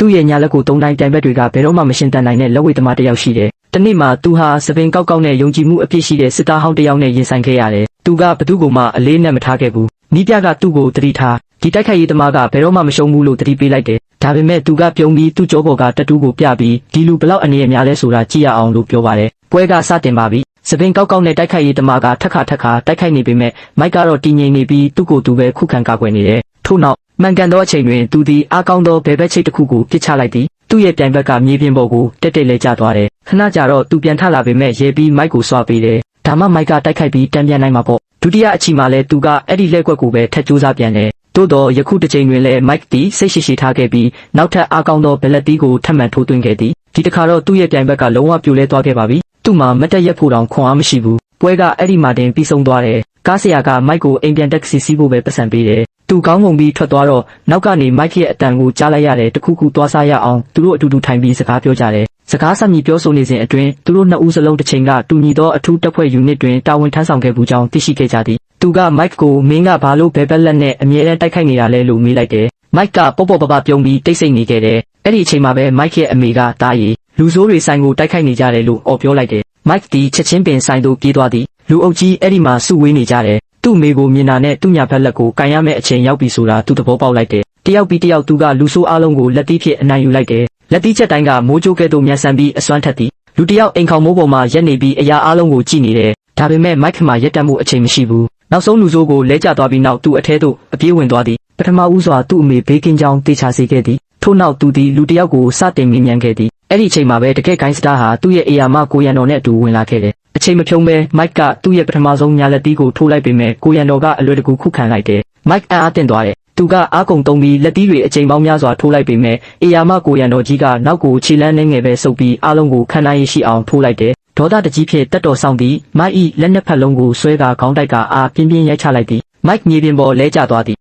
သူ့ရဲ့ညာလက်ကို3တိုင်းတိုင်ဘက်တွေကဘယ်တော့မှမရှင်းတန်နိုင်တဲ့လက်ဝဲသမားတစ်ယောက်ရှိတယ်။တနေ့မှာသူဟာစပင်ကောက်နဲ့ယုံကြည်မှုအပြည့်ရှိတဲ့စစ်သားဟောင်းတစ်ယောက်နဲ့ရင်ဆိုင်ခဲ့ရတယ်။သူကဘသူ့ကိုမှအလေးနဲ့မထားခဲ့ဘူး။နီးပြကသူ့ကိုတတိထားဒီတိုက်ခိုက်ရေးသမားကဘယ်တော့မှမရှုံးဘူးလို့တတိပေးလိုက်တယ်။ဒါပေမဲ့သူကပြုံးပြီးသူ့ကြောပေါ်ကတတူးကိုပြပြီးဒီလူဘလောက်အနေနဲ့များလဲဆိုတာကြည့်ရအောင်လို့ပြောပါတယ်။ပွဲကစတင်ပါပြီ။စပင်ကောက်နဲ့တိုက်ခိုက်ရေးသမားကထက်ခါတိုက်ခိုက်နေပေမဲ့မိုက်ကတော့တည်ငြိမ်နေပြီးသူ့ကိုယ်သူပဲခုခံကာကွယ်နေတယ်။ထို့နောက်မှန်ကန်သောအချိန်တွင်သူသည်အားကောင်းသောဘယ်ဘက်ချိတ်တစ်ခုကိုပစ်ချလိုက်သည်သူ့ရဲ့ပြိုင်ဘက်ကမြေပြင်ပေါ်ကိုတက်လဲကျသွားတယ်ခဏကြာတော့သူပြန်ထလာပေမဲ့ရဲပြီးမိုက်ကိုဆွပေးတယ်ဒါမှမိုက်ကတိုက်ခိုက်ပြီးတံပြန်နိုင်မှာပေါ့ဒုတိယအချီမှာလဲသူကအဲ့ဒီလက်ကွက်ကိုပဲထက်ကြိုးစားပြန်တယ်သို့တော့ယခုတစ်ချိန်တွင်လဲမိုက်တီစိတ်ရှိထားခဲ့ပြီးနောက်ထပ်အားကောင်းသောဘလက်တီးကိုထပ်မံထိုးသွင်းခဲ့သည်ဒီတစ်ခါတော့သူ့ရဲ့ပြိုင်ဘက်ကလုံးဝပြိုလဲသွားခဲ့ပါပြီသူ့မှာမတက်ရက်ဖို့တောင်ခွန်အားမရှိဘူးပွဲကအဲ့ဒီမှာတင်ပြီးဆုံးသွားတယ်ကားဆရာကမိုက်ကိုအိမ်ပြန်တက်စီဖို့ပဲပတ်စံပေးတယ်သူကောင်းငုံပြီးထွက်သွားတော့နောက်ကနေမိုက်ရဲ့အတန်ကိုကြားလိုက်ရတယ်တခုခုသွားစားရအောင်သူတို့အတူတူထိုင်ပြီးစကားပြောကြတယ်စကားဆက်မြည်ပြောဆိုနေစဉ်အတွင်းသူတို့နှစ်ဦးစလုံးတစ်ချိန်ကတူညီသောအထူးတပ်ဖွဲ့ယူနစ်တွင်တာဝန်ထမ်းဆောင်ခဲ့မှုကြောင့်သိရှိခဲ့ကြသည်သူကမိုက်ကိုမင်းကဘာလို့ဘဲဘက်လက်နဲ့အမြဲတမ်းတိုက်ခိုက်နေတာလဲလို့မေးလိုက်တယ်မိုက်ကပေါ့ပပပြုံးပြီးတိတ်ဆိတ်နေခဲ့တယ်အဲ့ဒီအချိန်မှာပဲမိုက်ရဲ့အမေကတားရီလူဆိုးတွေဆိုင်ကိုတိုက်ခိုက်နေကြတယ်လို့အော်ပြောလိုက်တယ်မိုက်ဒီချက်ချင်းပင်ဆိုင်သို့ပြေးသွားသည်လူအုပ်ကြီးအဲ့ဒီမှာစုဝေးနေကြတယ်သူ့မိကိုမြင်တာနဲ့သူ့ညာဘက်လက်ကိုကန်ရမယ့်အချိန်ရောက်ပြီဆိုတာသူသဘောပေါက်လိုက်တယ်တယောက်ပြီးတယောက်သူကလူဆိုးအားလုံးကိုလက်တီးဖြစ်အနိုင်ယူလိုက်တယ်လက်တီးချက်တိုင်းကမိုးကြိုးကဲ့သို့မြန်ဆန်ပြီးအစွမ်းထက်သည်လူတယောက်အိမ်ခေါင်မိုးပေါ်မှာရက်နေပြီးအရာအားလုံးကိုကြည့်နေတယ်ဒါပေမဲ့မိုက်မှာရက်တက်မှုအချိန်မရှိဘူးနောက်ဆုံးလူဆိုးကိုလဲကျသွားပြီးနောက်သူ့အထဲသို့အပြေးဝင်သွားသည်ပထမဦးစွာသူ့အမေဘေးကင်းကြောင်းတေချာစေခဲ့သည်ထို့နောက်သူသည်လူတယောက်ကိုစတင်မေးမြန်းခဲ့သည်အဲ့ဒီအချိန်မှာပဲတကယ်ဂိုင်းစတာဟာသူ့ရဲ့အေယာမကိုရန်တော်နဲ့အတူဝင်လာခဲ့တယ်အချိန်မဖြုံးပဲမိုက်ကသူ့ရဲ့ပထမဆုံးညာလက်တီးကိုထိုးလိုက်ပေမဲ့ကိုရန်တော်ကအလွယ်တကူခုခံလိုက်တယ်မိုက်အားတင်သွားတယ်သူကအားကုန်တုံးပြီးလက်တီးတွေအချိန်ပေါင်းများစွာထိုးလိုက်ပေမဲ့အေယာမကိုရန်တော်ကြီးကနောက်ကိုခြေလမ်းနှင်းငယ်ပဲဆုပ်ပြီးအားလုံးကိုခံနိုင်ရရှိအောင်ထိုးလိုက်တယ်ဒေါသတကြီးဖြင့်တက်တော်ဆောင်ပြီးမိုက်ဤလက်နှစ်ဖက်လုံးကိုဆွဲကာခေါင်းတိုက်ကအားပြင်းပြင်းရိုက်ချလိုက်သည်မိုက်မြေပြင်ပေါ်လဲကျသွားသည်